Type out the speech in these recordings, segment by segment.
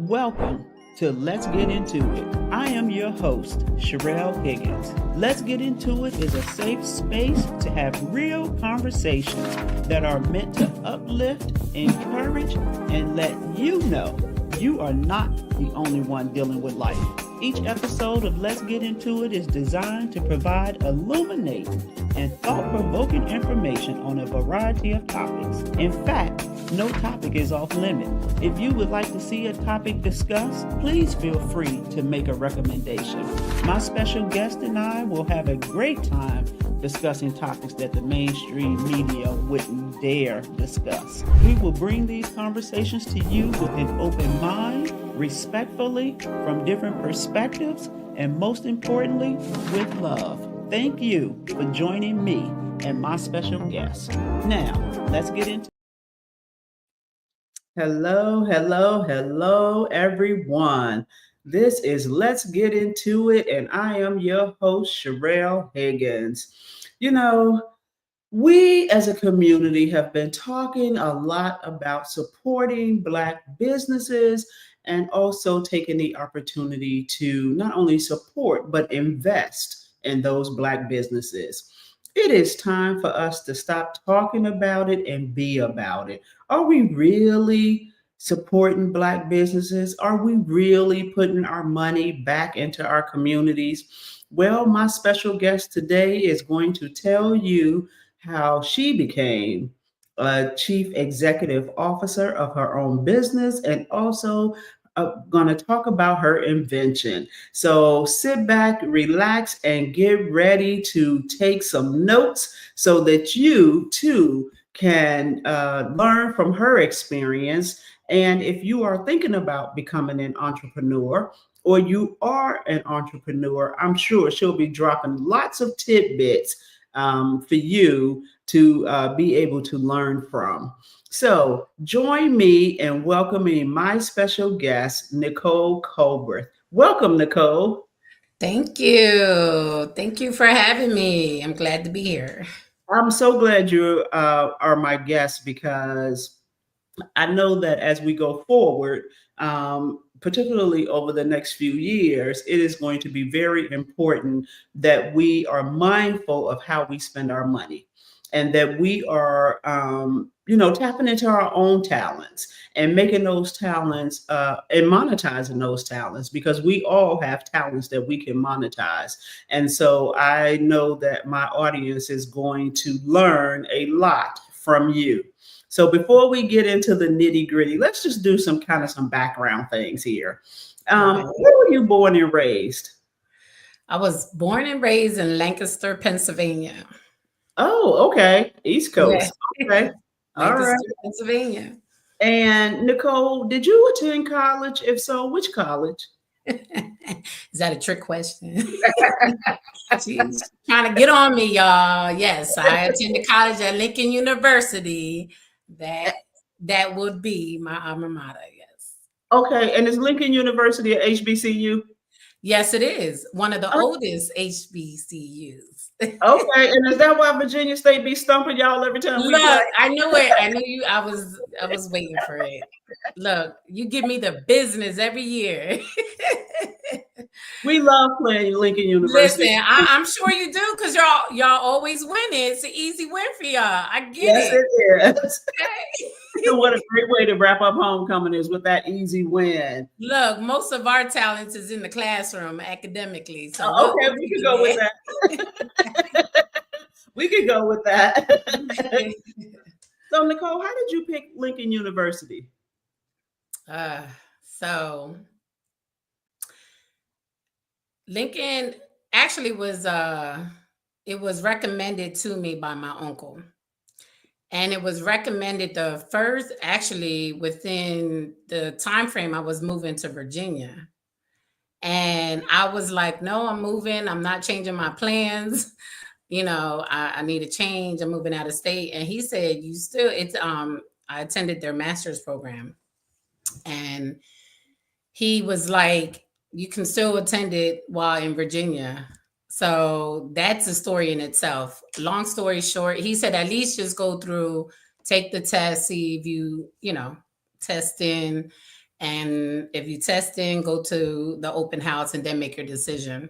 Welcome to Let's Get Into It. I am your host, Sherelle Higgins. Let's Get Into It is a safe space to have real conversations that are meant to uplift, encourage, and let you know you are not the only one dealing with life. Each episode of Let's Get Into It is designed to provide illuminating and thought-provoking information on a variety of topics. In fact, no topic is off limit. If you would like to see a topic discussed, please feel free to make a recommendation. My special guest and I will have a great time discussing topics that the mainstream media wouldn't dare discuss. We will bring these conversations to you with an open mind, respectfully, from different perspectives, and most importantly, with love. Thank you for joining me and my special guest. Now, let's get into Hello, everyone. This is Let's Get Into It, and I am your host, Sherelle Higgins. You know, we as a community have been talking a lot about supporting Black businesses and also taking the opportunity to not only support, but invest in those Black businesses. It is time for us to stop talking about it and be about it. Are we really supporting Black businesses? Are we really putting our money back into our communities? Well, my special guest today is going to tell you how she became a chief executive officer of her own business and also going to talk about her invention. So sit back, relax, and get ready to take some notes so that you too can learn from her experience. And if you are thinking about becoming an entrepreneur, or you are an entrepreneur, I'm sure she'll be dropping lots of tidbits for you to be able to learn from. So join me in welcoming my special guest, Nicole Colbert. Welcome, Nicole. Thank you. Thank you for having me. I'm glad to be here. I'm so glad you are my guest because I know that as we go forward, particularly over the next few years, it is going to be very important that we are mindful of how we spend our money and that we are, tapping into our own talents and making those talents and monetizing those talents because we all have talents that we can monetize. And so I know that my audience is going to learn a lot from you. So before we get into the nitty gritty, let's just do some background things here. Where were you born and raised? I was born and raised in Lancaster, Pennsylvania. Oh, okay. East Coast. Yeah. Okay. All Lancaster, right. Pennsylvania. And Nicole, did you attend college? If so, which college? Is that a trick question? She's trying to get on me, y'all. Yes, I attended college at Lincoln University. That would be my alma mater, yes. Okay, and is Lincoln University at HBCU? Yes, it is. One of the oldest HBCUs. Okay, and is that why Virginia State be stumping y'all every time we Look, play? I knew it. I knew you. I was waiting for it. Look, you give me the business every year. We love playing Lincoln University. Listen, I'm sure you do because y'all always win it. It's an easy win for y'all. I get Yes, it. it is. Okay. So what a great way to wrap up homecoming is with that easy win. Look, most of our talents is in the classroom academically. So Okay, we can go with that. We could go with that. So Nicole, how did you pick Lincoln University? So Lincoln actually was it was recommended to me by my uncle. And it was recommended the first, actually, within the time frame I was moving to Virginia. And I was like, no, I'm moving. I'm not changing my plans. I need a change. I'm moving out of state. And he said, I attended their master's program. And he was like, you can still attend it while in Virginia. So that's a story in itself. Long story short, he said, at least just go through, take the test, see if you test in. And if you test in, go to the open house and then make your decision.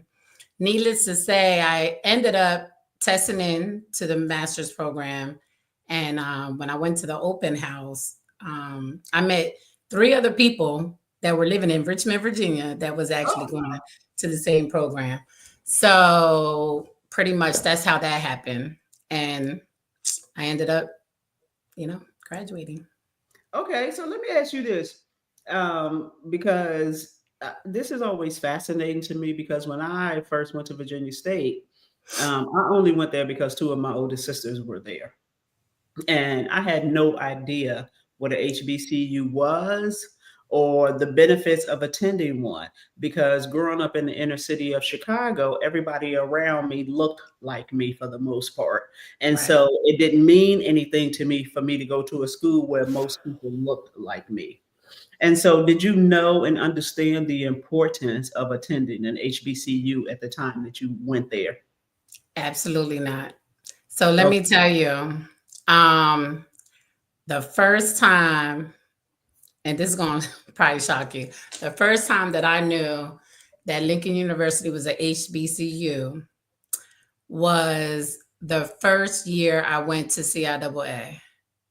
Needless to say, I ended up testing in to the master's program. And when I went to the open house, I met three other people that were living in Richmond, Virginia, that was actually Oh, going to the same program. So pretty much that's how that happened. And I ended up, graduating. okay. So let me ask you this, because this is always fascinating to me. Because when I first went to Virginia State, I only went there because two of my oldest sisters were there, and I had no idea what a HBCU was or the benefits of attending one, because growing up in the inner city of Chicago, everybody around me looked like me for the most part. And Right. so it didn't mean anything to me for me to go to a school where most people looked like me. And so, did you know and understand the importance of attending an HBCU at the time that you went there? Absolutely not. So let Oh, me tell you, um, the first time, and this is going to probably shock you, the first time that I knew that Lincoln University was a HBCU was the first year I went to CIAA.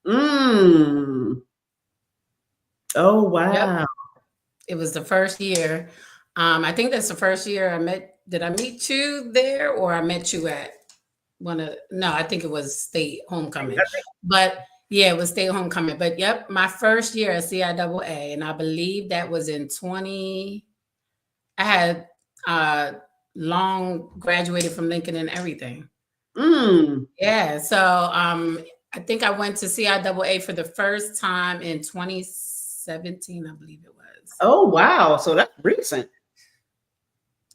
mm. Oh, Yep, wow. it was the first year. I think that's the first year I met. Did I meet you there, or I met you at one of? No, I think it was state homecoming. But yeah, it was state homecoming. But yep, my first year at CIAA, and I believe that was in 20. I had uh long graduated from Lincoln and everything. Mm. Yeah, so I think I went to CIAA for the first time in 2017, I believe it was. Oh, wow. So that's recent.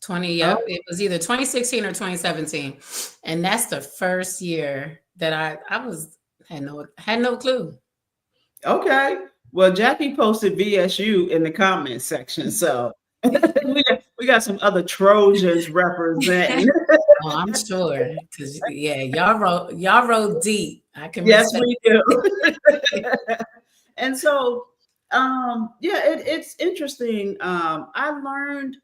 20, Oh, yep, it was either 2016 or 2017. And that's the first year that I was had no clue. okay. Well, Jackie posted VSU in the comments section. So we got some other Trojans representing. Oh, I'm sure, because yeah, y'all wrote deep. I can Yes, respect we do. it. And so, yeah, it's interesting. I learned,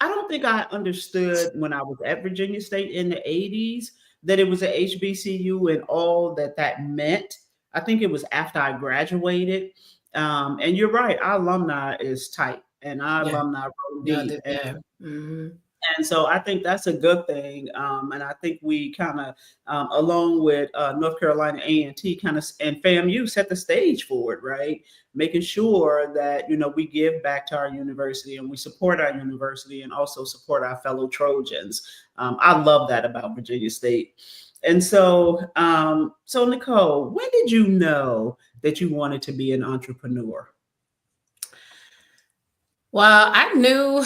I don't think I understood when I was at Virginia State in the 80s that it was a HBCU and all that that meant. I think it was after I graduated. And you're right, our alumni is tight and our Yeah, alumni roll y'all deep. did, yeah. Hmm. And so I think that's a good thing. And I think we kind of, along with North Carolina A&T, kind of, and FAMU set the stage for it, right? Making sure that, we give back to our university and we support our university and also support our fellow Trojans. I love that about Virginia State. And so, so Nicole, when did you know that you wanted to be an entrepreneur? Well, I knew,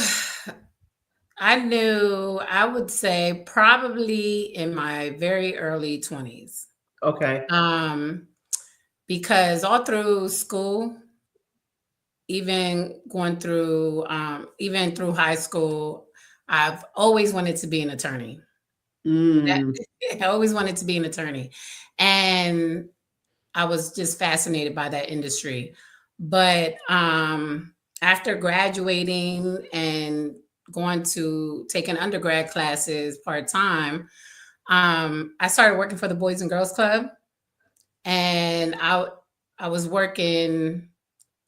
I would say probably in my very early 20s. Okay. Um, because all through school, even through high school, I've always wanted to be an attorney. That Mm, I always wanted to be an attorney. And I was just fascinated by that industry. But after graduating and going to taking undergrad classes part time, I started working for the Boys and Girls Club, and I was working.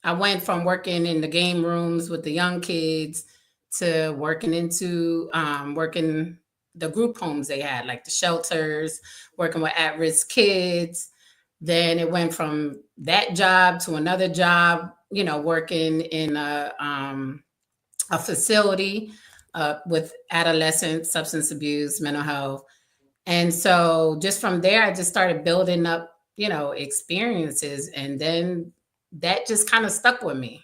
I went from working in the game rooms with the young kids to working the group homes they had, like the shelters, working with at risk kids. Then it went from that job to another job, working in a facility with adolescent substance abuse, mental health. And so just from there, I just started building up, experiences. And then that just kind of stuck with me.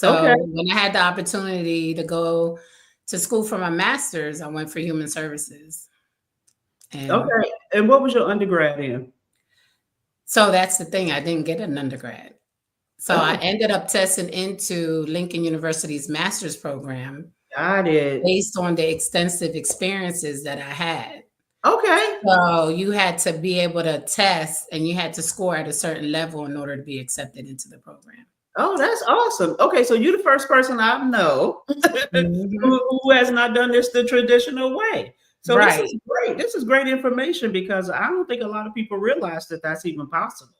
okay. So when I had the opportunity to go to school for my master's, I went for human services. And Okay. And what was your undergrad in? so that's the thing, I didn't get an undergrad. So I Oh, ended up testing into Lincoln University's master's program got it. based on the extensive experiences that I had. Okay. So you had to be able to test and you had to score at a certain level in order to be accepted into the program. Oh, that's awesome. Okay, so you're the first person I know Mhm. who has not done this the traditional way. So this is Right. great. This is great information because I don't think a lot of people realize that that's even possible.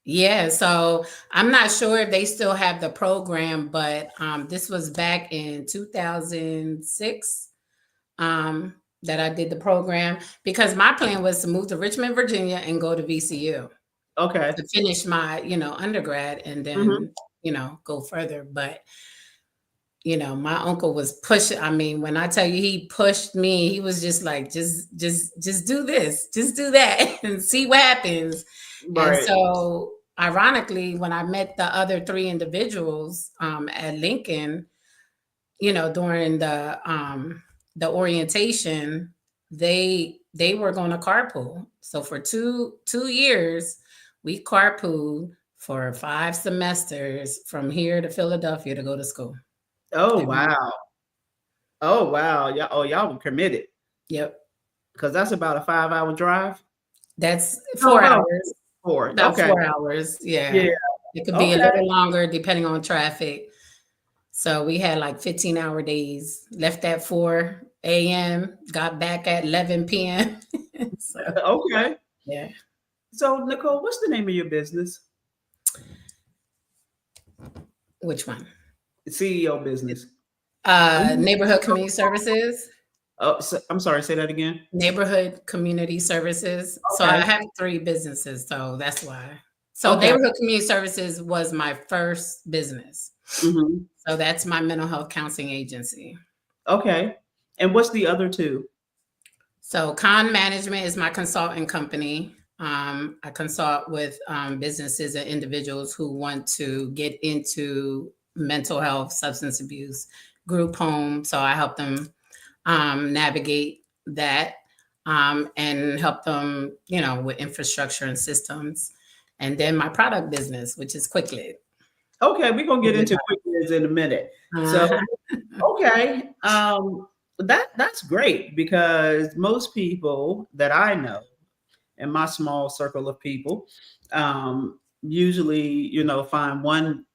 Yeah, so I'm not sure if they still have the program, but this was back in 2006 that I did the program because my plan was to move to Richmond, Virginia, and go to VCU Okay. to finish my, undergrad and Hmm. then, go further. But my uncle was pushing. I mean, when I tell you he pushed me, he was just like, just do this, just do that, and see what happens. And Right. so, ironically, when I met the other three individuals at Lincoln, during the orientation, they were going to carpool. So for two years, we carpooled for 5 semesters from here to Philadelphia to go to school Oh every year. wow. Oh wow. Yeah. Oh, y'all were committed Yep. because that's about a 5 hour drive. That's Oh, 4 hours. four. About Okay. 4 hours. Yeah. Yeah. It could be a Okay. little longer depending on traffic. So we had like 15-hour days. Left at 4 a.m., got back at 11 p.m. So Okay. yeah. So Nicole, what's the name of your business? Which one? CEO business. Neighborhood community services. Oh, I'm sorry. Say that again. Neighborhood community services. So I Okay. have three businesses, so that's why. So Okay. neighborhood community services was my first business. Hmm. So that's my mental health counseling agency. Okay. And what's the other two? So Con Management is my consulting company. I consult with businesses and individuals who want to get into mental health, substance abuse, group home. So I help them navigate that and help them, with infrastructure and systems. And then my product business, which is Quickly. Okay, we're gonna get into quick wins in a minute. So Uh-huh. okay, that's great because most people that I know in my small circle of people usually find one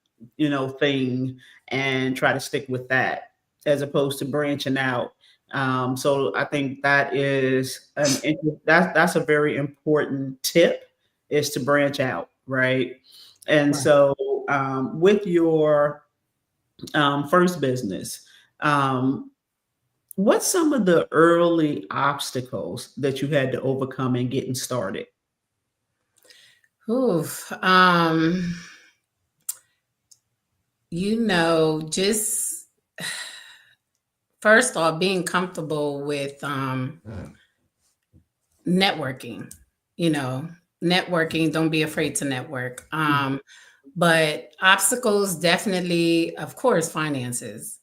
thing and try to stick with that as opposed to branching out. So I think that is that's a very important tip, is to branch out, right? And Right. so with your first business, um, what's some of the early obstacles that you had to overcome in getting started? Oof. Just first off, being comfortable with networking, you know, networking, don't be afraid to network. But obstacles definitely, of course, finances,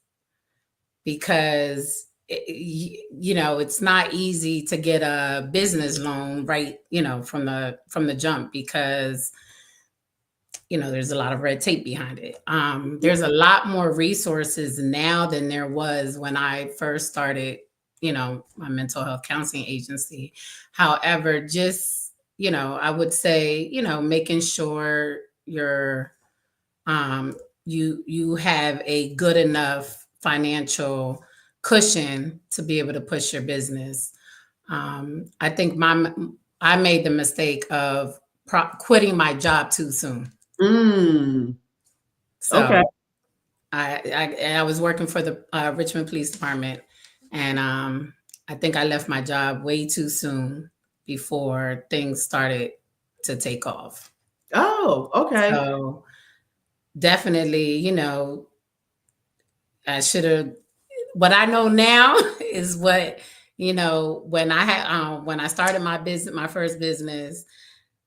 because it's not easy to get a business loan right, from the jump, because there's a lot of red tape behind it. There's a lot more resources now than there was when I first started, my mental health counseling agency. However, just, I would say, making sure you're, um, you have a good enough financial cushion to be able to push your business. I think I made the mistake of quitting my job too soon. Mm, okay. So I was working for the Richmond Police Department, and I think I left my job way too soon before things started to take off. Oh, okay. So definitely, I should have. What I know now is what, when I started my business, my first business,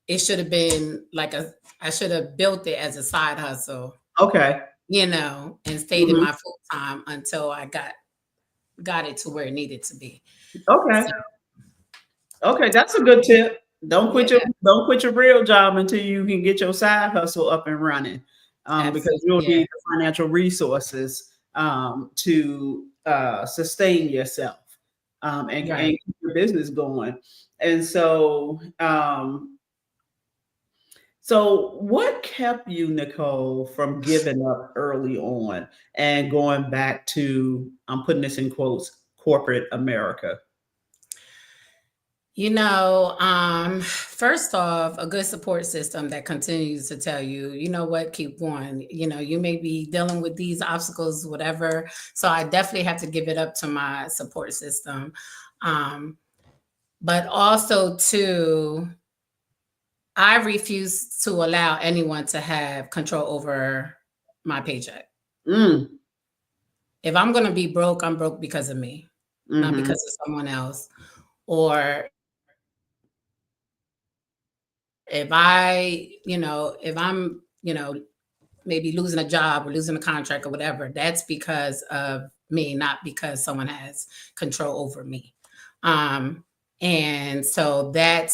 it should have been like I should have built it as a side hustle, Okay. and stayed in Hmm. my full time until I got it to where it needed to be. Okay. So Okay. That's a good tip. Don't quit your yeah, don't quit your real job until you can get your side hustle up and running, because absolutely. you'll Yeah, need the financial resources to sustain yourself, and right. keep your business going. And so, So, what kept you, Nicole, from giving up early on and going back to, I'm putting this in quotes, corporate America? First off, a good support system that continues to tell you, you know what, keep going. You may be dealing with these obstacles, whatever. So I definitely have to give it up to my support system. Um, but also, too, I refuse to allow anyone to have control over my paycheck. Mm, If I'm going to be broke, I'm broke because of me, not mm-hmm, because of someone else. Or if I'm, maybe losing a job or losing a contract or whatever, that's because of me, not because someone has control over me. Um, and so that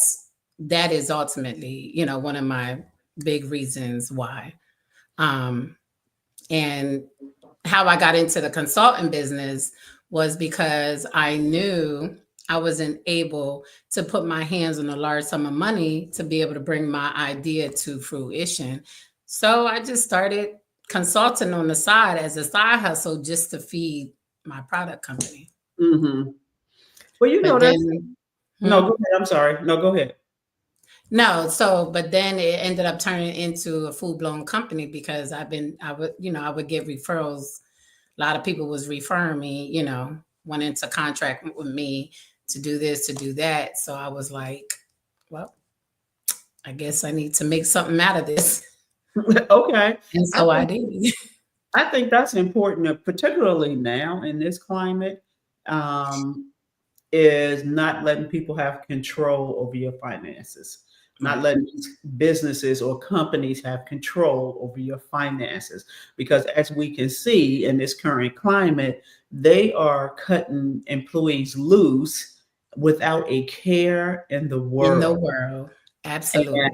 is ultimately, one of my big reasons why. Um, and how I got into the consulting business was because I knew I wasn't able to put my hands on a large sum of money to be able to bring my idea to fruition. So I just started consulting on the side as a side hustle just to feed my product company. mm-hmm. Well, But that's then, no, hmm? go ahead. I'm sorry. No, go ahead. No, but then it ended up turning into a full blown company because I would get referrals. A lot of people was referring me, went into contract with me to do this, to do that. So I was like, well, I guess I need to make something out of this. Okay. And I so I think did. I think that's important, particularly now in this climate. Um, is not letting people have control over your finances, not Right. letting businesses or companies have control over your finances. Because as we can see in this current climate, they are cutting employees loose without a care in the In the world. world. And Absolutely.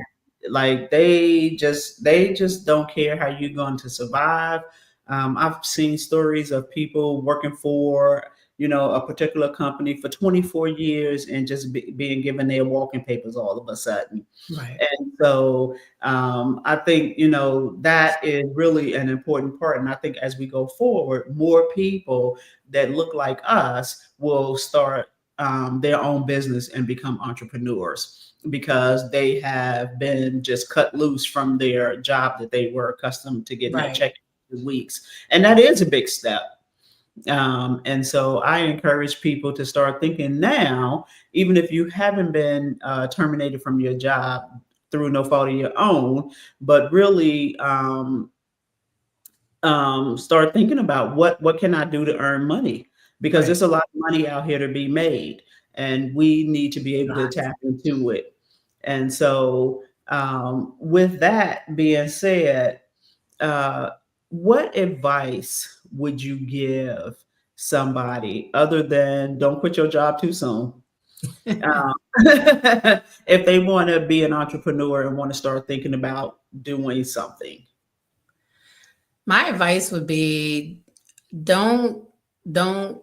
like they just don't care how you're going to survive. I've seen stories of people working for a particular company for 24 years and just being given their walking papers all of a sudden. Right. And so I think that is really an important part. And I think as we go forward, more people that look like us will start their own business and become entrepreneurs because they have been just cut loose from their job that they were accustomed to getting that Right. check in weeks. And that is a big step. And so I encourage people to start thinking now, even if you haven't been terminated from your job through no fault of your own, but really start thinking about what can I do to earn money, because Right. there's a lot of money out here to be made, and we need to be able to Lots. tap into it. And so, with that being said, uh, what advice would you give somebody other than don't quit your job too soon? Um, if they want to be an entrepreneur and want to start thinking about doing something. My advice would be don't don't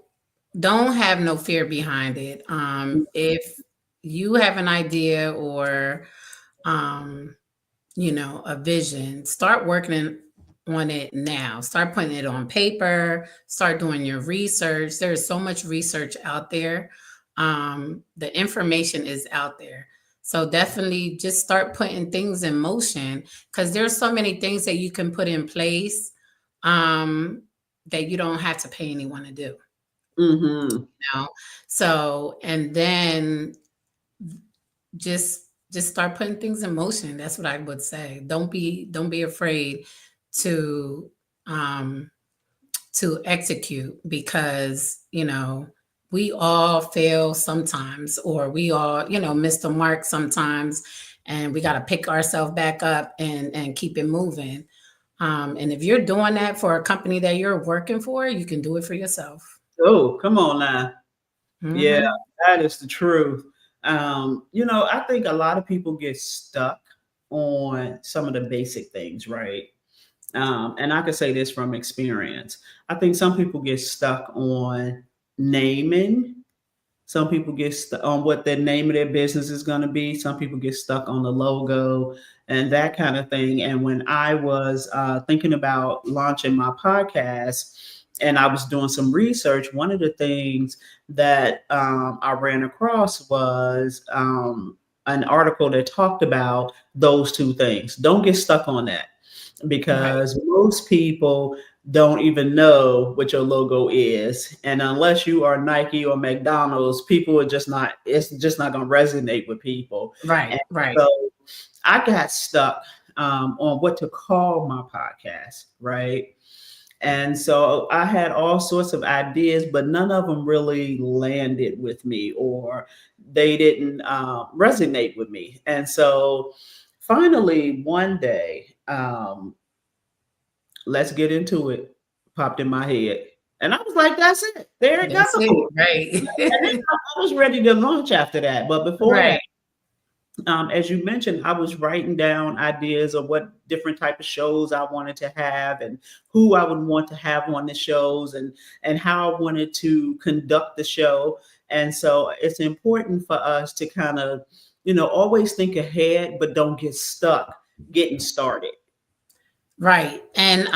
don't have no fear behind it. If you have an idea or um a vision, start working on it now. Start putting it on paper, start doing your research. There's so much research out there. The information is out there. So definitely just start putting things in motion because there's so many things that you can put in place um, that you don't have to pay anyone to do. Mm-hmm. Know? So and then just just start putting things in motion. That's what I would say. Don't be afraid to um to execute because we all fail sometimes or we all miss the mark sometimes, and we got to pick ourselves back up and keep it moving. And if you're doing that for a company that you're working for, you can do it for yourself. Oh, come on now. Yeah, Hmm. that is the truth. I think a lot of people get stuck on some of the basic things, right? And I could say this from experience. I think some people get stuck on naming Some people get stuck on what the name of their business is going to be. Some people get stuck on the logo and that kind of thing. And when I was thinking about launching my podcast and I was doing some research, one of the things that I ran across was an article that talked about those two things. Don't get stuck on that Right. because most people don't even know what your logo is. And unless you are Nike or McDonald's, people are just not, it's just not going to resonate with people. Right. And Right. so I got stuck on what to call my podcast, right? And so I had all sorts of ideas, but none of them really landed with me or they didn't resonate with me. And so finally, one day, let's get into it popped in my head. And I was like, that's it. There it That's it. goes. And then Right. I was ready to launch after that. But before that, Right. as you mentioned, I was writing down ideas of what different type of shows I wanted to have and who I would want to have on the shows and how I wanted to conduct the show. And so it's important for us to kind of, always think ahead, but don't get stuck getting started. Right. And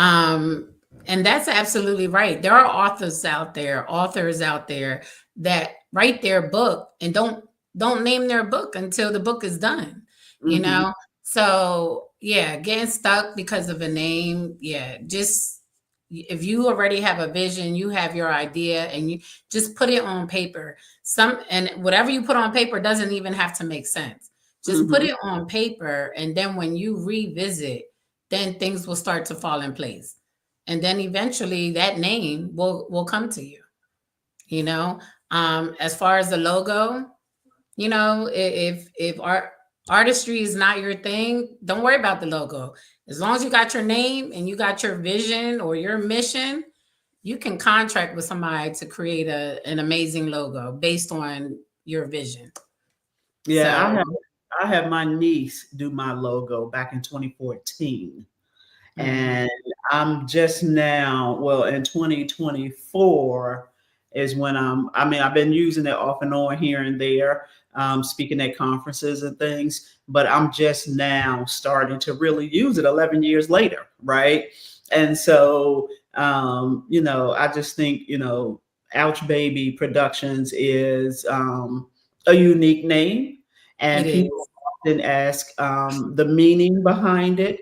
that's absolutely right. There are authors out there that write their book and don't name their book until the book is done, you Hmm. know? So, yeah, getting stuck because of a name, yeah, just if you already have a vision, you have your idea and you just put it on paper. And whatever you put on paper doesn't even have to make sense. Just put Hmm. it on paper and then when you revisit, then things will start to fall in place. And then eventually that name will come to you, you know. As far as the logo, if artistry is not your thing, don't worry about the logo. As long as you got your name and you got your vision or your mission, you can contract with somebody to create an amazing logo based on your vision. Yeah, So, I have my niece do my logo back in 2014. mhm, And I'm just now, well, in 2024 is when I've been using it off and on here and there, speaking at conferences and things, but I'm just now starting to really use it 11 years later, right? And so, I just think, Ouch Baby Productions is a unique name, it and people is. often ask the meaning behind it.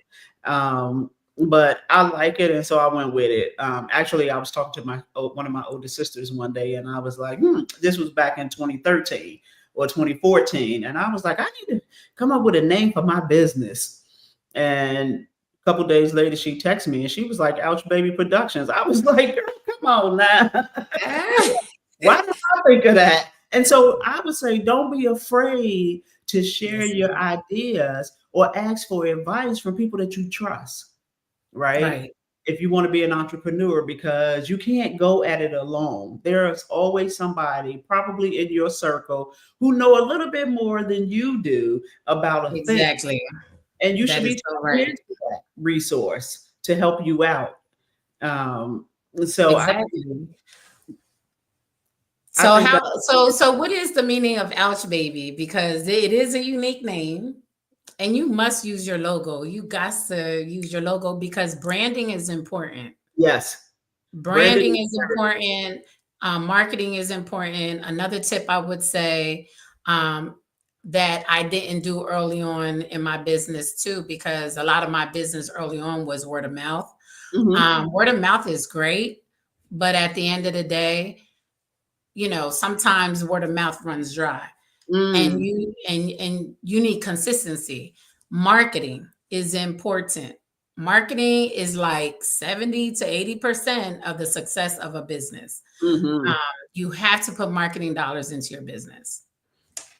But I like it, and so I went with it. Actually, I was talking to one of my older sisters one day, and I was like, this was back in 2013 or 2014, and I was like, I need to come up with a name for my business. And a couple days later, she texted me, and she was like, "Ouch Baby Productions." I was like, "Girl, come on now." Why did I think of that? And so I would say, don't be afraid to share That's your ideas or ask for advice from people that you trust, right? right. If you want to be an entrepreneur, because you can't go at it alone. There's always somebody, probably in your circle, who know a little bit more than you do about a thing. Exactly. And you That should is be so tapping right. into that resource to help you out. Um, so Exactly. I So think how that, so what is the meaning of Ouch Baby? Because it is a unique name and you must use your logo. You got to use your logo because branding is important. yes, branding Branding is is everything. important. Marketing is important. Another tip I would say that I didn't do early on in my business too, because a lot of my business early on was word of mouth. Mhm. Word of mouth is great, but at the end of the day, sometimes word of mouth runs dry and Mm, you need consistency. Marketing is important. Marketing is like 70 to 80% of the success of a business. um, mhm. you have to put marketing dollars into your business.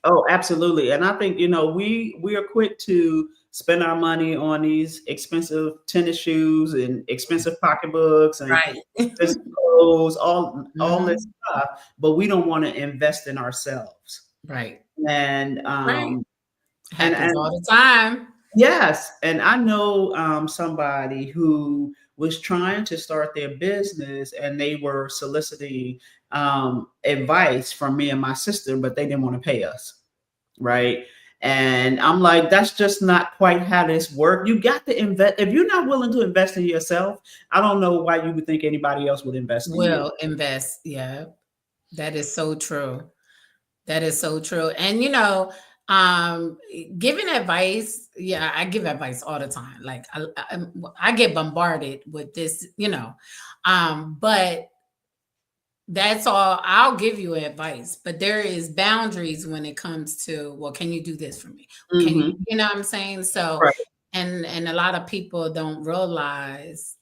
Oh, absolutely. And I think, we are quick to spend our money on these expensive tennis shoes and expensive pocketbooks and Right. expensive clothes, all this Mhm. stuff, but we don't want to invest in ourselves. Right. And Right. and Happens all the time. yes, and I know somebody who was trying to start their business, and they were soliciting advice from me and my sister, but they didn't want to pay us, right? And I'm like, that's just not quite how this works. You got to invest. If you're not willing to invest in yourself, I don't know why you would think anybody else would invest in you. Will invest. Yeah, that is so true. That is so true. And um, giving advice, yeah, I give advice all the time. Like I get bombarded with this, but that's all. I'll give you advice, but there is boundaries when it comes to, well, can you do this for me? Can you, Hmm. you know what I'm saying? So, Right, and a lot of people don't realize,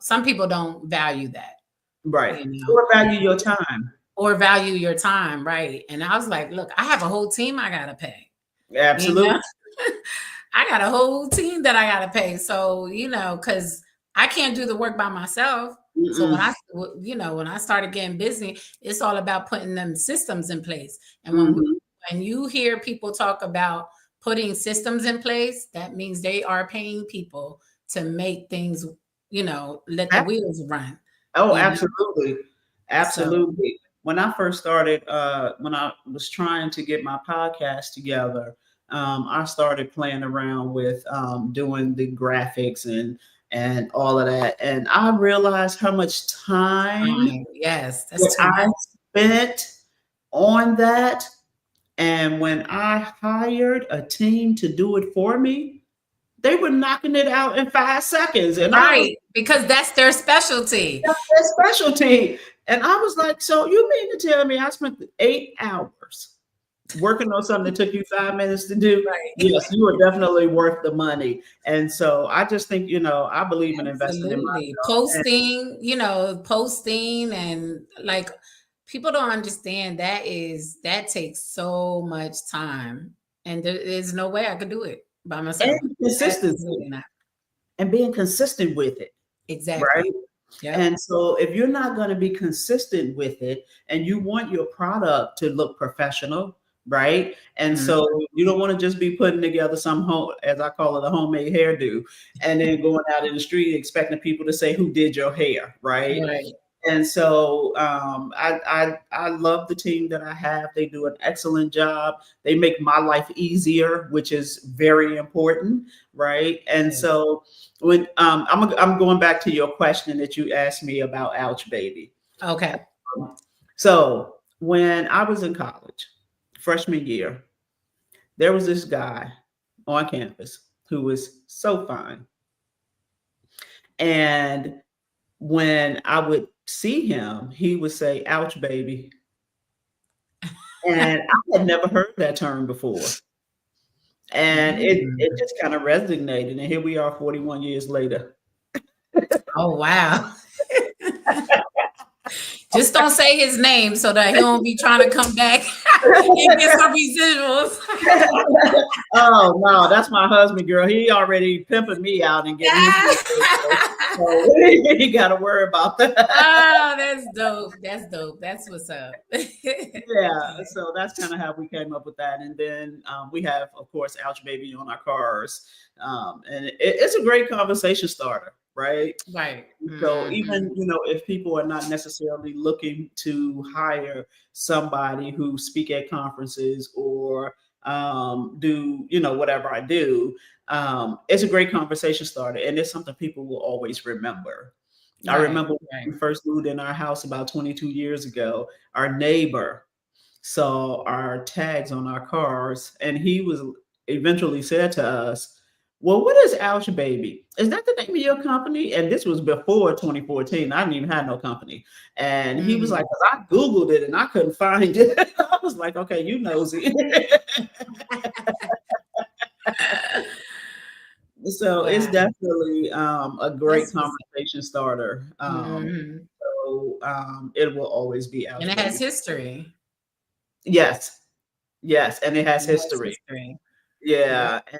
some people don't value that, right. you know, Or value your time. or value your time, right? And I was like, look, I have a whole team I gotta pay, you know. Absolutely. I got a whole team that I gotta pay. So, because I can't do the work by myself. So Mm-mm. when I started getting busy, it's all about putting them systems in place. And Hmm. when you hear people talk about putting systems in place, that means they are paying people to make things, let the wheels run, Oh, you know. absolutely. So, Absolutely. When I first started, when I was trying to get my podcast together, I started playing around with doing the graphics and all of that. And I realized how much time time, yes, that's that too I much. spent on that. And when I hired a team to do it for me, they were knocking it out in 5 seconds. And I was Right, because that's their specialty. their specialty. And I was like, so you mean to tell me I spent 8 hours working on something that took you 5 minutes to do? Right. Yes, you are definitely worth the money. And so I just think, I believe in investing in Absolutely. myself. And Posting and like people don't understand that takes so much time. And there is no way I could do it by myself. consistency Absolutely not. and being consistent with it. Right. Exactly. Yep. And so if you're not going to be consistent with it and you want your product to look professional, right? And Mhm. so you don't want to just be putting together some home, as I call it, a homemade hairdo, and then going out in the street expecting people to say who did your hair, right? Right. And so I love the team that I have. They do an excellent job. They make my life easier, which is very important, right? And Yes. so when I'm going back to your question that you asked me about Ouch Baby. Okay. So when I was in college, freshman year, there was this guy on campus who was so fine, and when I would see him, he would say, "Ouch, baby." And I had never heard that term before. And it Mm. just kind of resonated. And here we are 41 years later. Oh wow. Just don't say his name so that he won't be trying to come back and get some residuals. Oh no, that's my husband, girl. He already pimping me out and getting his residuals. So we ain't got to worry about that. Oh, that's dope. That's dope. That's what's up. Yeah, so that's kind of how we came up with that. And then we have, of course, Ouch Baby on our cars. And it's a great conversation starter, right? Right. So Mhm. even, if people are not necessarily looking to hire somebody who speak at conferences or do, whatever I do, it's a great conversation starter. And it's something people will always remember. I Right. remember Right. when we first moved in our house about 22 years ago, our neighbor saw our tags on our cars, and he was eventually said to us, "Well, what is Ouch Baby? Is that the name of your company?" And this was before 2014. I didn't even have no company. And he was like, Mm. 'Cause I Googled it and I couldn't find it. I was like, okay, you nosy. So it's Wow. definitely a great That's what's conversation starter. mhm. So it will always be And Ouch it has Baby. history. Yes, yes, and it has It has history. history. Yeah. Yeah,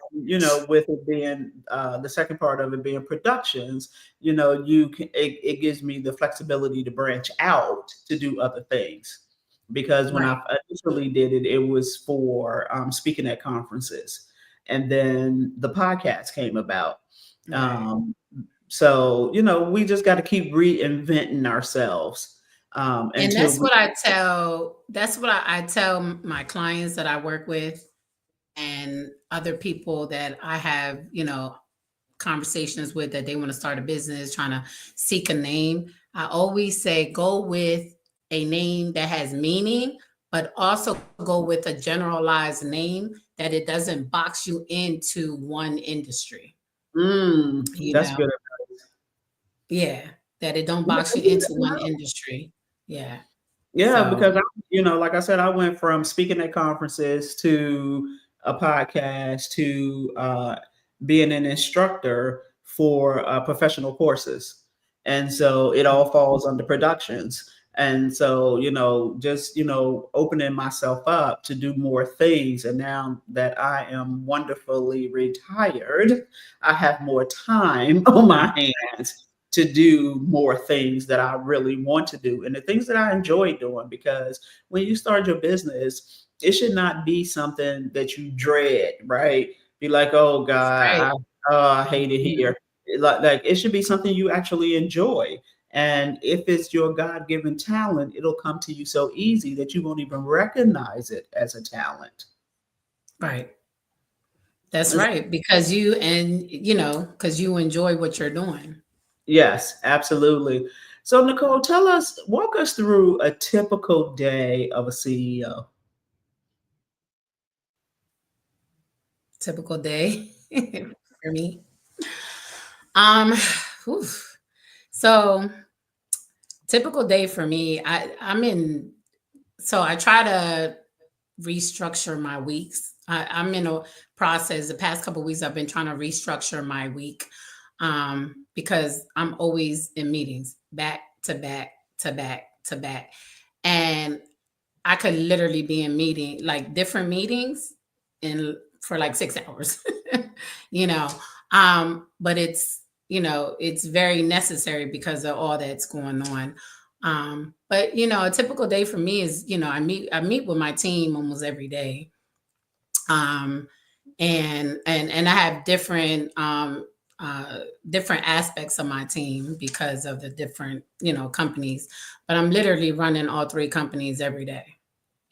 and with it being the second part of it being productions, you can it gives me the flexibility to branch out to do other things. Because when Right. I initially did it, it was for speaking at conferences, and then the podcast came about. Right. Um, So, we just got to keep reinventing ourselves And until we. that's what I tell my clients that I work with and other people that I have, conversations with that they want to start a business, trying to seek a name. I always say go with a name that has meaning, but also go with a generalized name that it doesn't box you into one industry. You That's know, good. yeah, that it don't Yeah, box you you into never one know. industry. Yeah. Yeah, So because like I said, I went from speaking at conferences to a podcast to being an instructor for professional courses, and so it all falls under productions. And so, just opening myself up to do more things. And now that I am wonderfully retired, I have more time on my hands to do more things that I really want to do and the things that I enjoy doing. Because when you start your business, it should not be something that you dread, right? Be like, oh God, right. I hate it Mhm. here. Like it should be something you actually enjoy. And if it's your God given talent, it'll come to you so easy that you won't even recognize it as a talent. Right. That's right. Because you enjoy what you're doing. Yes, absolutely. So, Nicole, walk us through a typical day of a CEO. Typical day for me. Um, whew. So typical day for me, I try to restructure my weeks. I'm in a process. The past couple of weeks, I've been trying to restructure my week because I'm always in meetings, back to back to back to back, and I could literally be in like different meetings, in for like 6 hours, you know. But it's very necessary because of all that's going on. But a typical day for me is, I meet with my team almost every day. Um, and I have different aspects of my team because of the different, companies. But I'm literally running all three companies every day.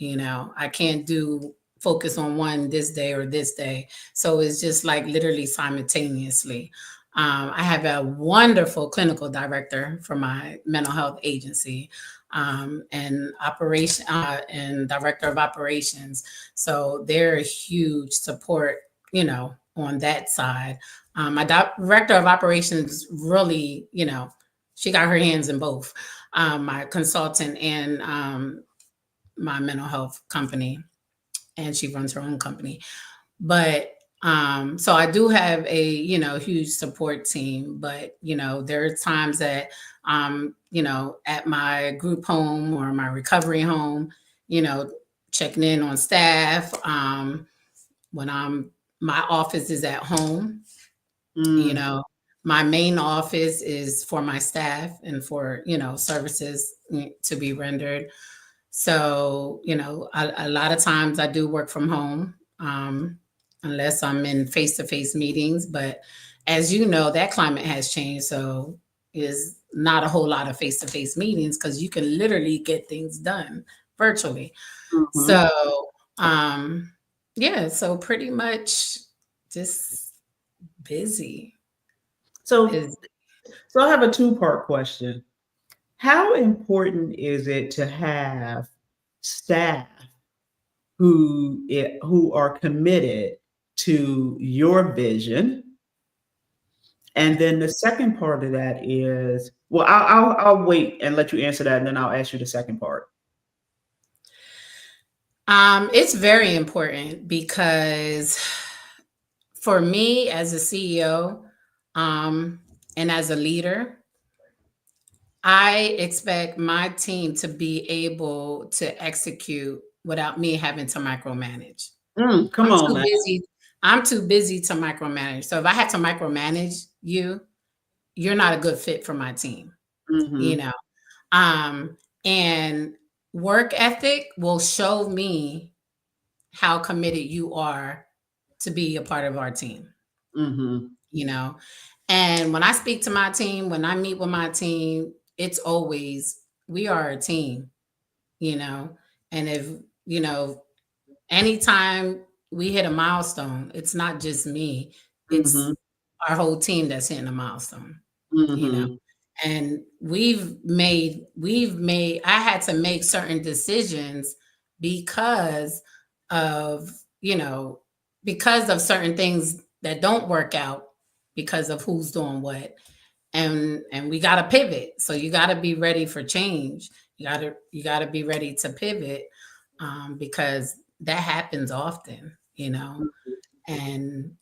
I can't do focus on one this day or this day. So it's just like literally simultaneously. I have a wonderful clinical director for my mental health agency, and director of operations. So they're a huge support, on that side. My director of operations really, she got her hands in both, my consultant and my mental health company, and she runs her own company. But so I do have a huge support team, but there are times that at my group home or my recovery home, you know checking in on staff. When I'm My office is at home. you Mm, know my main office is for my staff and for services to be rendered. So, a lot of times I do work from home, unless I'm in face to face meetings. But as you know, that climate has changed. So, is not a whole lot of face to face meetings because you can literally get things done virtually. mhm. So, um, yeah, so pretty much just busy So, is. so I have a two-part question. How important is it to have staff who are committed to your vision? And then the second part of that is, well, I'll wait and let you answer that, and then I'll ask you the second part. It's very important because for me as a CEO, um, and as a leader, I expect my team to be able to execute without me having to micromanage. Come I'm on too now. busy. I'm too busy to micromanage. So if I have to micromanage you, you're not a good fit for my team, you Hmm. know. Um, and work ethic will show me how committed you are to be a part of our team, Hmm. you know. And when I speak to my team, when I meet with my team, it's always we are a team, you know. And if, you know, anytime we hit a milestone, it's not just me, it's Mhm. our whole team that's hitting a milestone, you know. Mhm. And I had to make certain decisions because of, you know, because of certain things that don't work out because of who's doing what. And we got to pivot. So you got to be ready for change. You got to be ready to pivot, because that happens often, you know. And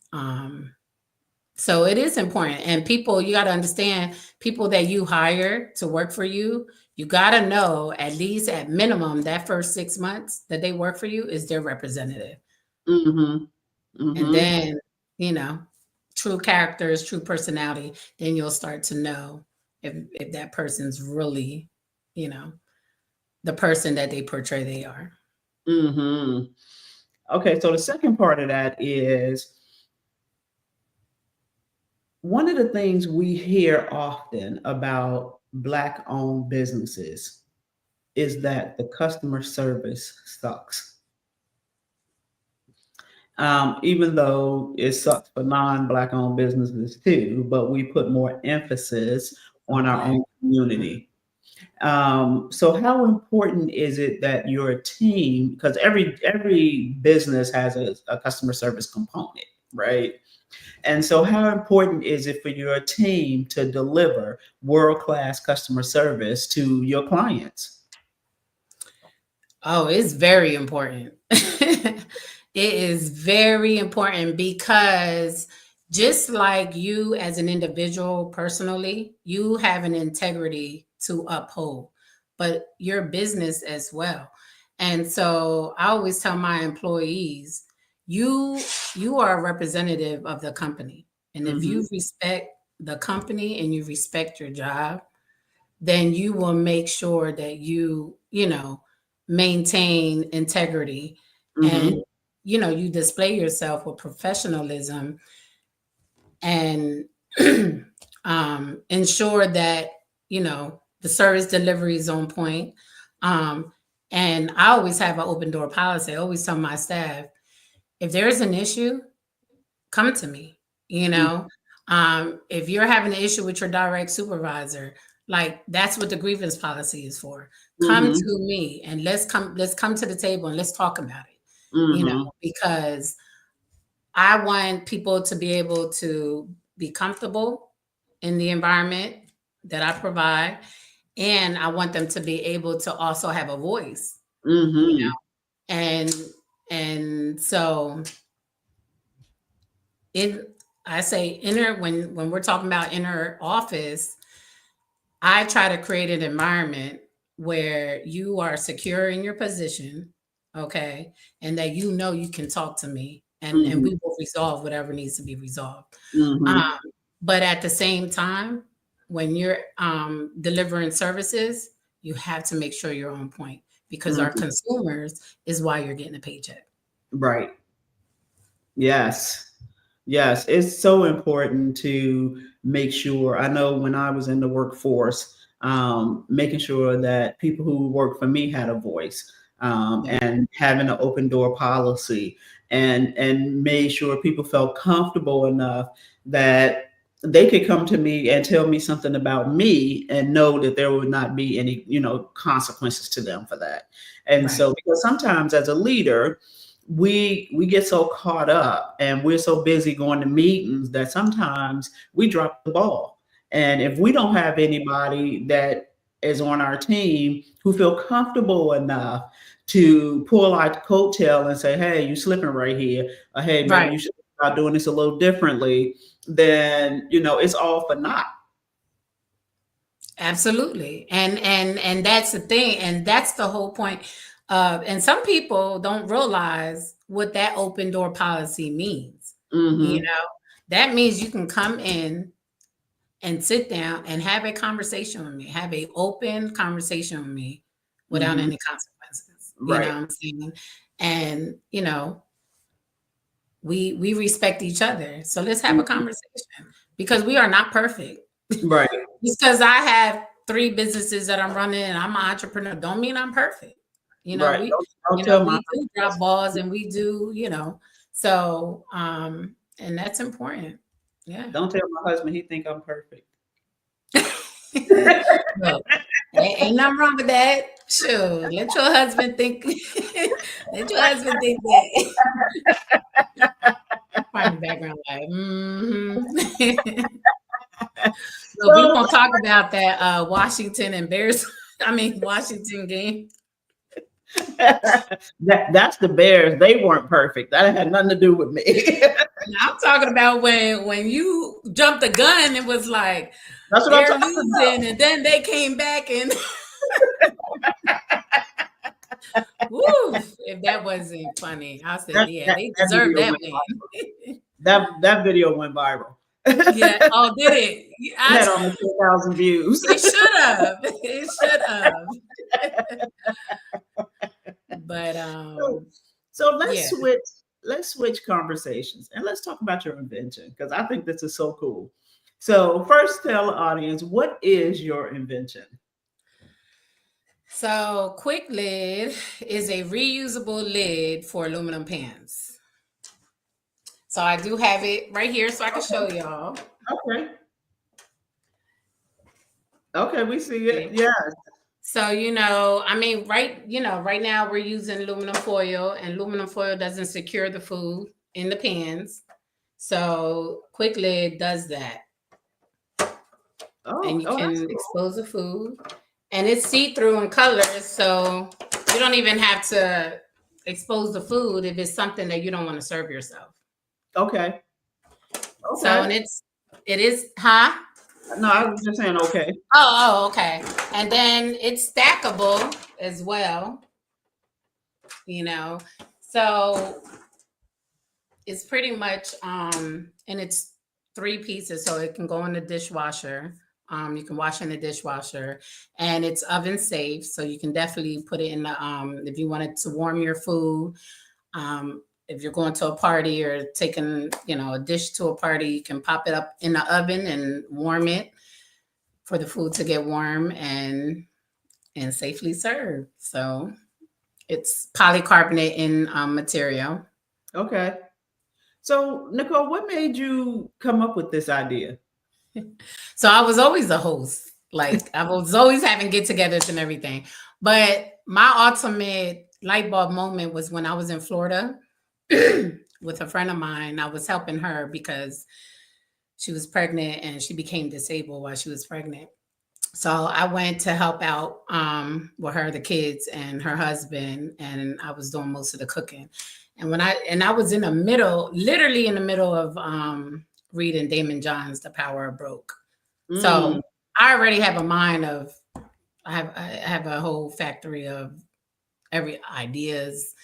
so it is important. And people, you got to understand, people that you hire to work for you, you got to know at least at minimum that first 6 months that they work for you is their representative. Mhm. And Mhm. then, you know, true characters, true personality, then you'll start to know if that person's really, you know, the person that they portray they are. Mhm. Okay, so the second part of that is one of the things we hear often about Black owned businesses is that the customer service sucks. Even though it sucks for non-Black owned businesses too, but we put more emphasis on So our black. own community. So how important is it that your team, because every business has a customer service component, right? And so how important is it for your team to deliver world-class customer service to your clients? Oh, it's very important. It is very important because just like you as an individual personally, you have an integrity to uphold, but your business as well. And so I always tell my employees, you you are a representative of the company. And if Mhm. you respect the company and you respect your job, then you will make sure that you know, maintain integrity, and Mhm. you display yourself with professionalism, and ensure that the service delivery is on point. um, and I always have an open door policy. I always tell my staff, if there's an issue, come to me. You Mm. know, if you're having an issue with your direct supervisor, like that's what the grievance policy is for. Come Mhm. to me and let's come to the table and let's talk about it. Mhm. Because I want people to be able to be comfortable in the environment that I provide, and I want them to be able to also have a voice. You Mhm. know, and so in I say inner when we're talking about inner office, I try to create an environment where you are secure in your position, okay, and that you can talk to me, and Mhm. we will resolve whatever needs to be resolved. Um, Mhm. but at the same time, when you're delivering services, you have to make sure you're on point because our Mhm. consumers is why you're getting a paycheck. Right. Yes. Yes, it's so important to make sure. I know when I was in the workforce, making sure that people who work for me had a voice, Yeah. and having an open door policy, and made sure people felt comfortable enough that they could come to me and tell me something about me and know that there would not be any, consequences to them for that. And Right. so, because sometimes as a leader, we get so caught up and we're so busy going to meetings that sometimes we drop the ball. And if we don't have anybody that is on our team who feel comfortable enough to pull our coattail and say, hey, you slipping right here, or hey, maybe Right. you should start doing this a little differently, then it's all for naught. Absolutely. And that's the thing, and that's the whole point. And some people don't realize what that open door policy means. You Mm-hmm. know, that means you can come in and sit down and have a conversation with me, have a open conversation with me without Mm-hmm. any consequences. You know Right. what I'm saying? And we respect each other. So let's have a Mm-hmm. conversation. because we are not perfect. Right. Just because I have three businesses that I'm running and I'm an entrepreneur, don't mean I'm perfect. You know, Right. we, Don't tell my we do drop balls and we do, so, and that's important. Yeah. don't tell my husband he think I'm perfect. Look, ain't nothing wrong with that. Sure. Let your husband think, let your husband think that. Find the background like, So we So gonna talk about that Washington and Bears. I mean Washington game. that's the Bears. They weren't perfect. That had nothing to do with me. I'm talking about when you jumped the gun, it was like That's what I'm they're talking about. losing, and then they came back and woo! If that wasn't funny, I said, That, yeah, that, they that deserve video that went win. that video went viral. Yeah. It Oh, did it? had almost 10,000 views. It should have. It should have. But So, so yeah. let's switch conversations and let's talk about your invention because I think this is so cool. So first tell the audience what is your invention? So, Quick Lid is a reusable lid for aluminum pans. So, I do have it right here so I can show y'all. Okay. Okay, we see it. Okay. Yeah. So, I mean, right now we're using aluminum foil, and aluminum foil doesn't secure the food in the pans. So, Quick Lid does that. And Oh, you oh, that's can cool. expose the food. And it's see through in colors. So, you don't even have to expose the food if it's something that you don't want to serve yourself. Okay. So, Okay. and it is, huh? No, I was just saying okay. Okay. And then it's stackable as well, you know. So it's pretty much and it's three pieces, so it can go in the dishwasher. You can wash in the dishwasher, and it's oven safe, so you can definitely put it in the if you wanted to warm your food. If you're going to a party or taking, a dish to a party, you can pop it up in the oven and warm it for the food to get warm and safely served. So it's polycarbonate in material. Okay. So, Nicole, what made you come up with this idea? So I was always a host. Like I was always having get-togethers and everything. But my ultimate light bulb moment was when I was in Florida with a friend of mine. I was helping her because she was pregnant and she became disabled while she was pregnant. So I went to help out with her, the kids, and her husband, and I was doing most of the cooking. And I was in the middle, literally in the middle of reading Damon John's The Power of Broke. Mm, So I already have a mind of I have a whole factory of every ideas.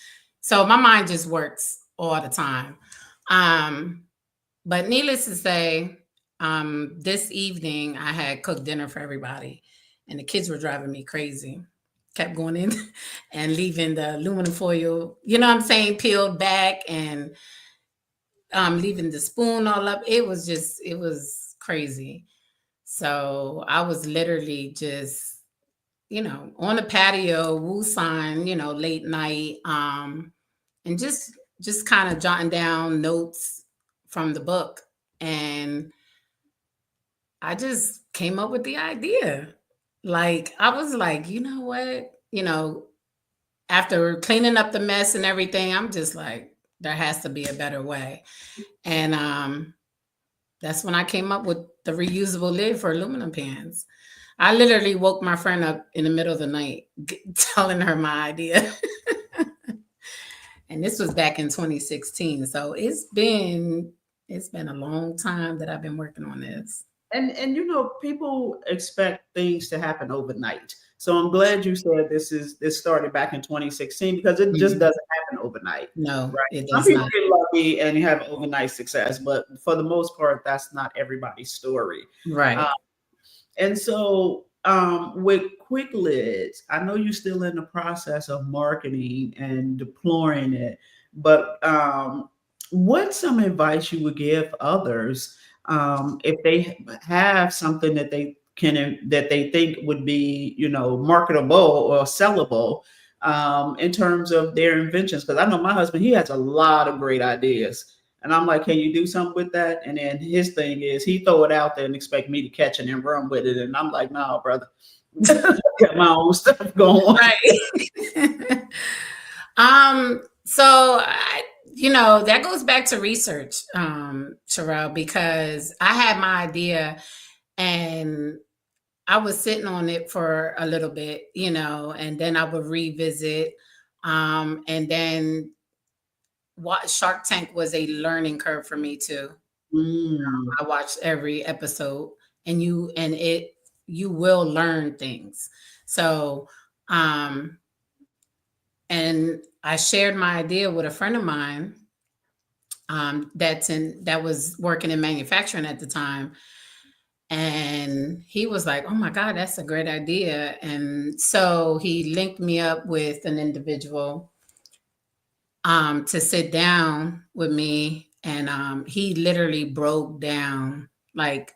So my mind just works all the time. Um, but needless to say, this evening I had cooked dinner for everybody, and the kids were driving me crazy. Kept going in and leaving the aluminum foil, what I'm saying, peeled back, and leaving the spoon all up. It was crazy. So I was literally just, on the patio, woo sign, late night, and just kind of jotting down notes from the book. And I just came up with the idea. Like I was like, you know what? After cleaning up the mess and everything, I'm just like, there has to be a better way. And that's when I came up with the reusable lid for aluminum pans. I literally woke my friend up in the middle of the night telling her my idea. And this was back in 2016. So it's been a long time that I've been working on this. and people expect things to happen overnight. So I'm glad you said this started back in 2016 because it just Mhm. doesn't happen overnight, No, right? it Some does people not. get lucky and have overnight success, but for the most part, that's not everybody's story. Uh, Right. and so with quick lids, I know you're still in the process of marketing and deploying it, but what's some advice you would give others if they have something that they think would be, marketable or sellable, in terms of their inventions. Because I know my husband, he has a lot of great ideas. And I'm like, can you do something with that? And then his thing is he throw it out there and expect me to catch it and run with it. And I'm like, no, brother, got my own stuff going. Right. So that goes back to research, Sherelle, because I had my idea and I was sitting on it for a little bit, and then I would revisit. And then what Shark Tank was a learning curve for me too. Mm, I watched every episode, and you will learn things. So, um, and I shared my idea with a friend of mine, that was working in manufacturing at the time, and he was like, "Oh my God, that's a great idea!" And so he linked me up with an individual, to sit down with me, and he literally broke down like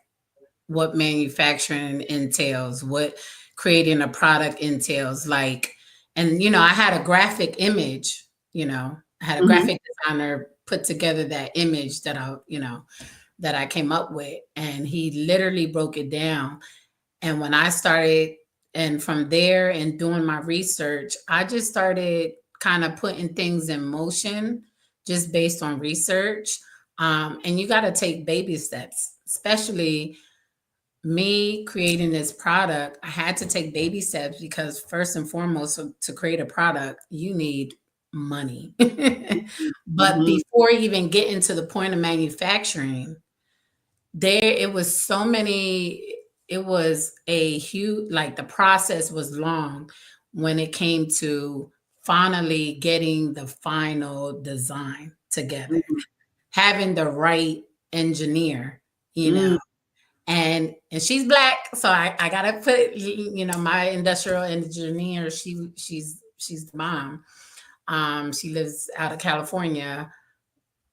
what manufacturing entails, what creating a product entails, like, and I had a graphic image, I had a hmm graphic designer put together that image that I came up with, and he literally broke it down. And when I started, and from there and doing my research, I just started kind of putting things in motion just based on research. And you got to take baby steps, especially me creating this product. I had to take baby steps because, first and foremost, to create a product, you need money. But hmm before even getting to the point of manufacturing, it was so many, it was a huge, like, the process was long when it came to finally getting the final design together, having the right engineer, you know hmm and she's black, so I gotta put, my industrial engineer. She's the mom. She lives out of California,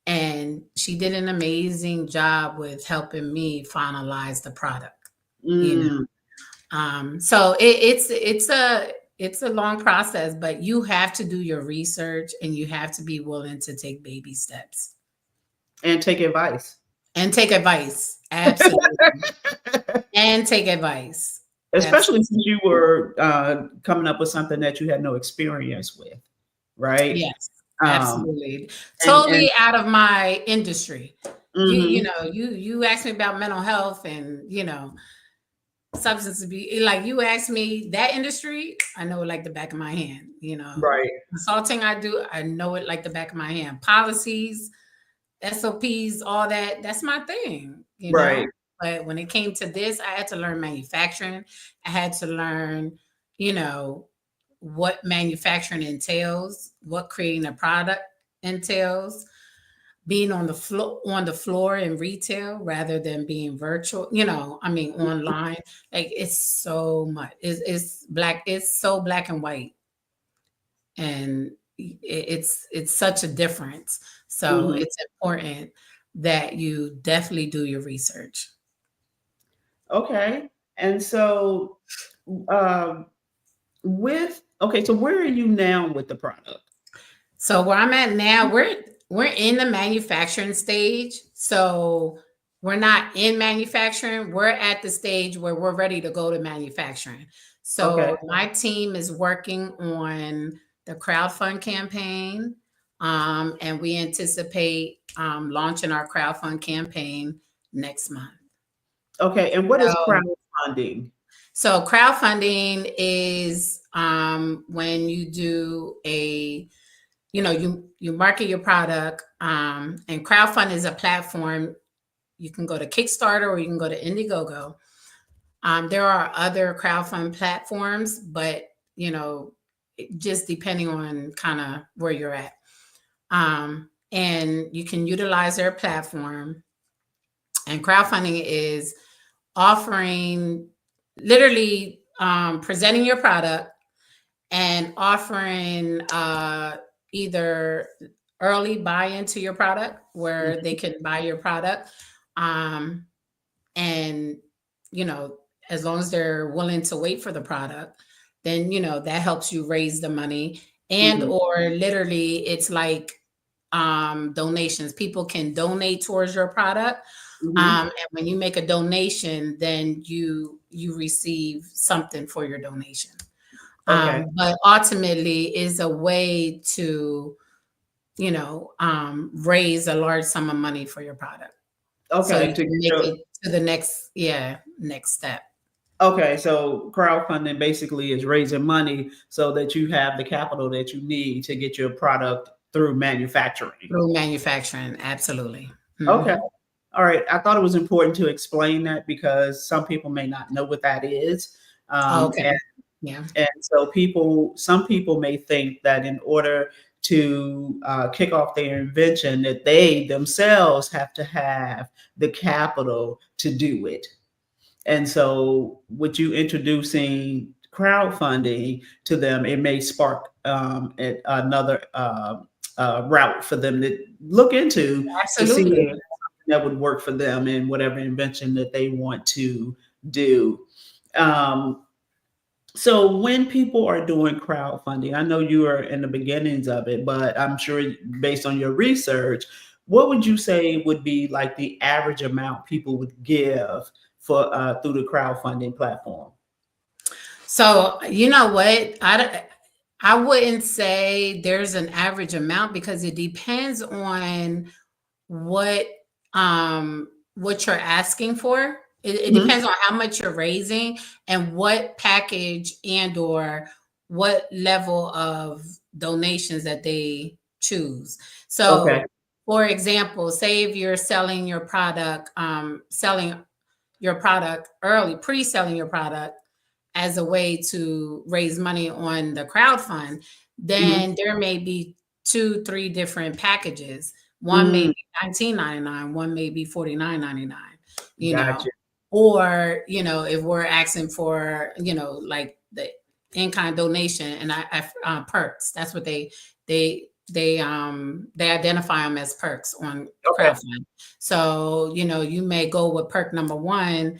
and she did an amazing job with helping me finalize the product. You mm. know, so it's a long process, but you have to do your research and you have to be willing to take baby steps And take advice. and take advice. Absolutely, and take advice. Especially Absolutely. since you were coming up with something that you had no experience with, right? Yes, Um, absolutely. and Totally out of my industry. hmm You asked me about mental health and, substance abuse. Like, you asked me that industry, I know it like the back of my hand. right, Consulting, I do, I know it like the back of my hand. Policies, SOPs, all that, that's my thing. right, But when it came to this, I had to learn manufacturing. I had to learn, you know, what manufacturing entails, what creating a product entails, being on the floor in retail rather than being virtual, I mean online. Like, it's so much. It's so black and white, and it's such a difference. So hmm it's important that you definitely do your research. okay. And so, um, so where are you now with the product? So where I'm at now, we're in the manufacturing stage. So we're not in manufacturing. We're at the stage where we're ready to go to manufacturing. Okay, So my team is working on the crowdfund campaign, and we anticipate launching our crowdfund campaign next month. okay. And what is So, crowdfunding? so crowdfunding is, when you do you market your product, and crowdfund is a platform. You can go to Kickstarter or you can go to Indiegogo. There are other crowdfund platforms, but just depending on kind of where you're at. And you can utilize their platform. And crowdfunding is offering, literally, presenting your product and offering, either early buy into your product where they can buy your product, and you know, as long as they're willing to wait for the product, then that helps you raise the money. And Hmm. or literally it's like donations. People can donate towards your product. Hmm. And when you make a donation, then you receive something for your donation. Okay. But ultimately is a way to raise a large sum of money for your product, so Okay. you To can get make your it to the next step. Okay, so crowdfunding basically is raising money so that you have the capital that you need to get your product through manufacturing. Through manufacturing, absolutely. Okay. Hmm. All right. I thought it was important to explain that because some people may not know what that is. Okay. And Yeah. so some people may think that in order to kick off their invention, that they themselves have to have the capital to do it. And so, with you introducing crowdfunding to them, it may spark another route for them to look into to see if Absolutely. that would work for them in whatever invention that they want to do. Um, so when people are doing crowdfunding, I know you are in the beginnings of it, but I'm sure based on your research, what would you say would be like the average amount people would give for through the crowdfunding platform? So you know what? I wouldn't say there's an average amount because it depends on what what you're asking for. It Mhm. depends on how much you're raising and what package and or what level of donations that they choose. Okay. So for example, say if you're selling your product, selling your product early, pre-selling your product as a way to raise money on the crowd fund, Mhm. then there may be two, three different packages. One may Mm, be 19.99, one may be 49.99, you know. gotcha. Or, if we're asking for, like the in-kind donation and perks, that's what they identify them as perks on Okay. crowdfund. So, you may go with perk number one,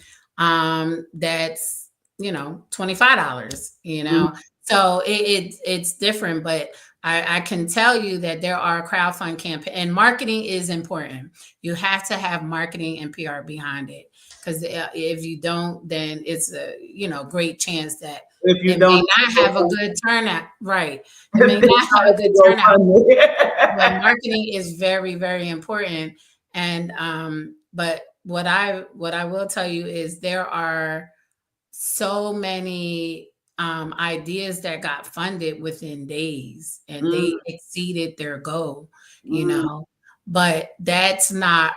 that's $25, Mhm. so it's different, but I can tell you that there are crowdfund campaign, and marketing is important. You have to have marketing and PR behind it, because if you don't, then it's a great chance that If you it may don't not have a good turnout. Right, it may it's not have hard a to good go turnout, but fund. marketing is very, very important. And but what I will tell you is there are so many ideas that got funded within days and Mm, they exceeded their goal, you mm. know. But that's not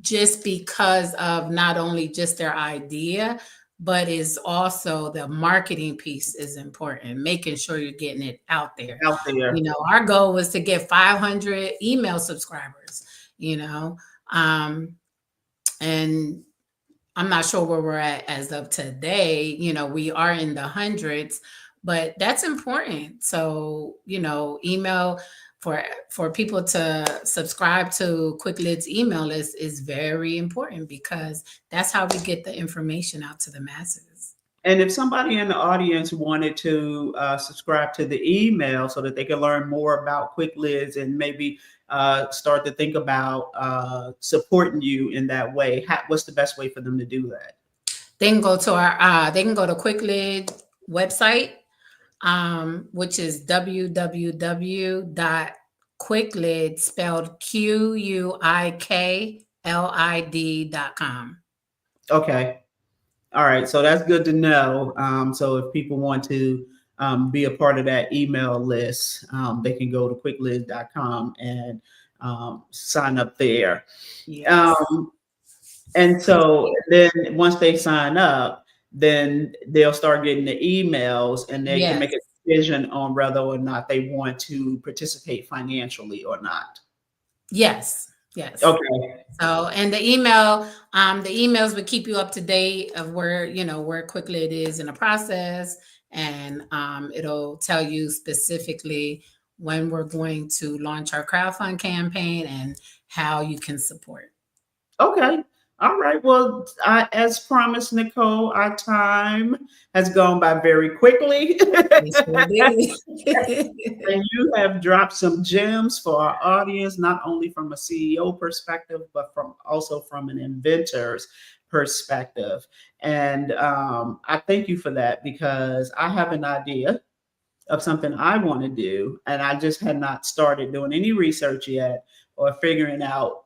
just because of not only just their idea, but is also the marketing piece is important, making sure you're getting it out there. Out there. Our goal was to get 500 email subscribers, you know, um, and I'm not sure where we're at as of today. We are in the hundreds, but that's important. So, email for people to subscribe to Quick Lid's email list is very important because that's how we get the information out to the masses. And if somebody in the audience wanted to subscribe to the email so that they can learn more about Quick Lids and maybe start to think about supporting you in that way, what's the best way for them to do that? They can go to Quick Lid website, which is www.quicklid, spelled QUIKLID.com. Okay. All right. So that's good to know. So if people want to be a part of that email list, they can go to quicklid.com and sign up there. Yes. Um, And so then once they sign up, then they'll start getting the emails and they can make Yes. a decision on whether or not they want to participate financially or not. Yes. Yes. Okay. So, and the emails would keep you up to date of where quickly it is in the process, and it'll tell you specifically when we're going to launch our crowdfund campaign and how you can support. Okay. All right. Well, as promised, Nicole, our time has gone by very quickly. It sure did. And you have dropped some gems for our audience, not only from a CEO perspective, but from also from an inventor's perspective. And I thank you for that because I have an idea of something I want to do, and I just had not started doing any research yet or figuring out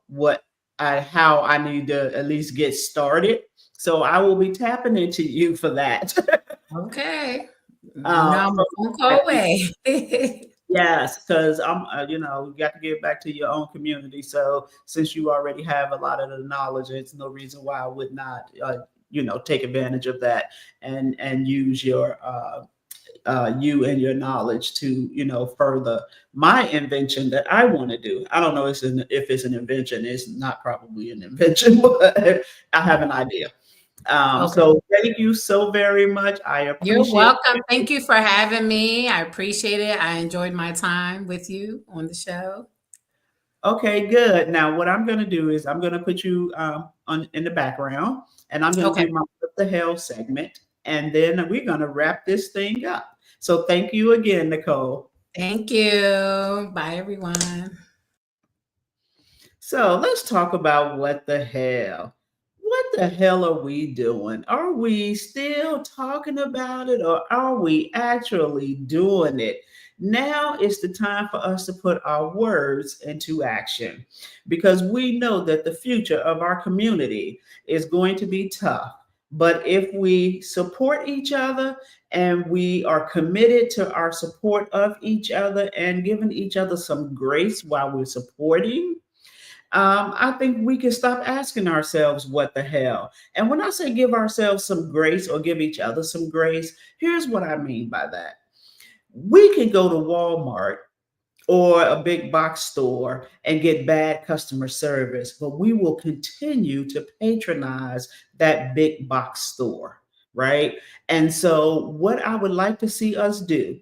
how I need to at least get started. So I will be tapping into you for that. Okay. You know, I'm So a phone call away. yes, because you got to give back to your own community. So since you already have a lot of the knowledge, there's no reason why I would not, take advantage of that and use you and your knowledge to further my invention that I want to do. I don't know if it's an invention. It's not probably an invention, but I have an idea. Okay. So thank you so very much. I You're appreciate welcome. it. Thank you for having me. I appreciate it. I enjoyed my time with you on the show. Okay, good. Now, what I'm going to do is I'm going to put you on in the background, and I'm going to Okay. do my what the hell segment, and then we're going to wrap this thing up. So, thank you again, Nicole. Thank you. Bye, everyone. So let's talk about what the hell. What the hell are we doing? Are we still talking about it or are we actually doing it? Now is the time for us to put our words into action because we know that the future of our community is going to be tough. But if we support each other and we are committed to our support of each other and giving each other some grace while we're supporting, I think we can stop asking ourselves, what the hell? And when I say give ourselves some grace or give each other some grace, here's what I mean by that. We can go to Walmart or a big box store and get bad customer service, but we will continue to patronize that big box store, right? And so, what I would like to see us do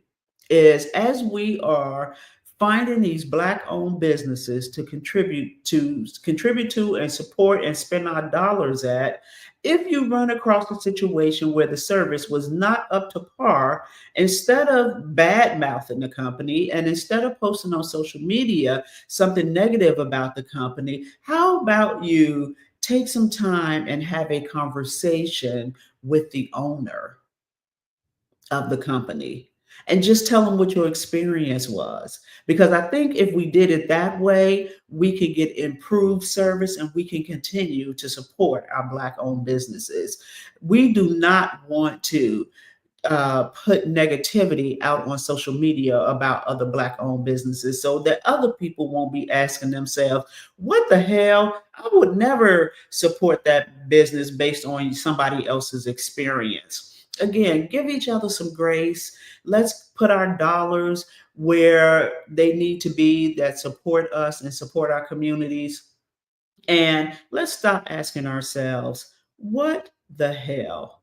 is as we are finding these black owned businesses to contribute to and support and spend our dollars at, if you run across a situation where the service was not up to par, instead of bad mouthing the company and instead of posting on social media something negative about the company, how about you take some time and have a conversation with the owner of the company and just tell them what your experience was? Because I think if we did it that way, we could get improved service and we can continue to support our Black owned businesses. We do not want to put negativity out on social media about other Black owned businesses so that other people won't be asking themselves, what the hell? I would never support that business based on somebody else's experience. Again, give each other some grace. Let's put our dollars where they need to be that support us and support our communities. And let's stop asking ourselves, what the hell?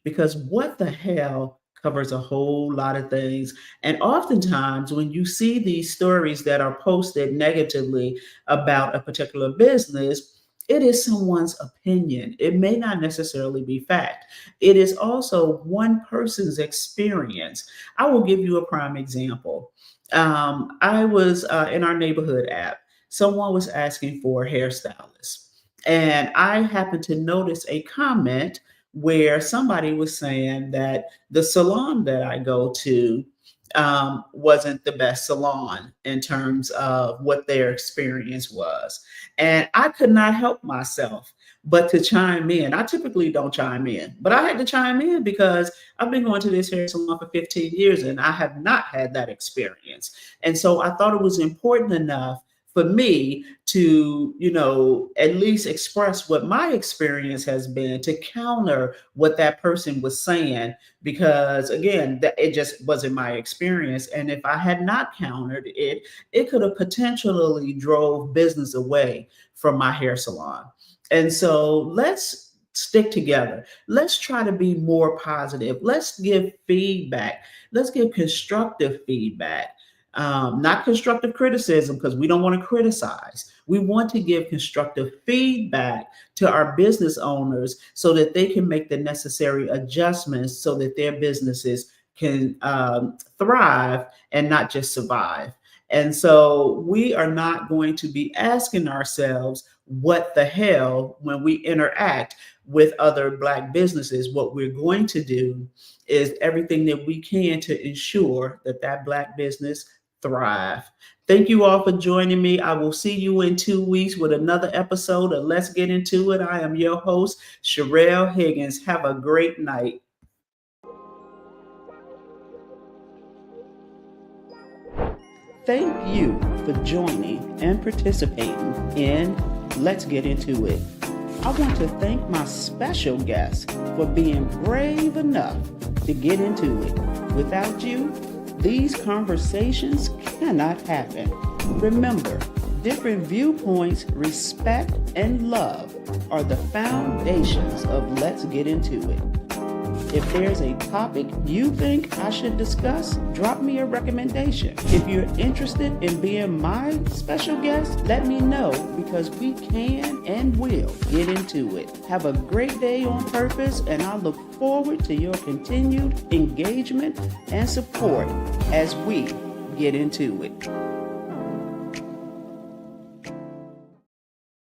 Because what the hell covers a whole lot of things. And oftentimes, when you see these stories that are posted negatively about a particular business, it is someone's opinion. It may not necessarily be fact. It is also one person's experience. I will give you a prime example. I was in our neighborhood app. Someone was asking for a hairstylist. And I happened to notice a comment where somebody was saying that the salon that I go to wasn't the best salon in terms of what their experience was. And I could not help myself but to chime in. I typically don't chime in, but I had to chime in because I've been going to this hair salon for 15 years and I have not had that experience. And so I thought it was important enough for me to, at least express what my experience has been to counter what that person was saying, because again, that it just wasn't my experience. And if I had not countered it, it could have potentially drove business away from my hair salon. And so let's stick together. Let's try to be more positive. Let's give feedback. Let's give constructive feedback. Not constructive criticism, because we don't want to criticize. We want to give constructive feedback to our business owners so that they can make the necessary adjustments so that their businesses can thrive and not just survive. And so we are not going to be asking ourselves, what the hell, when we interact with other Black businesses. What we're going to do is everything that we can to ensure that that Black business thrive. Thank you all for joining me. I will see you in 2 weeks with another episode of Let's Get Into It. I am your host, Sherelle Higgins. Have a great night. Thank you for joining and participating in Let's Get Into It. I want to thank my special guest for being brave enough to get into it. Without you, these conversations cannot happen. Remember, different viewpoints, respect, and love are the foundations of Let's Get Into It. If there's a topic you think I should discuss, drop me a recommendation. If you're interested in being my special guest, let me know, because we can and will get into it. Have a great day on purpose, and I look forward to your continued engagement and support as we get into it.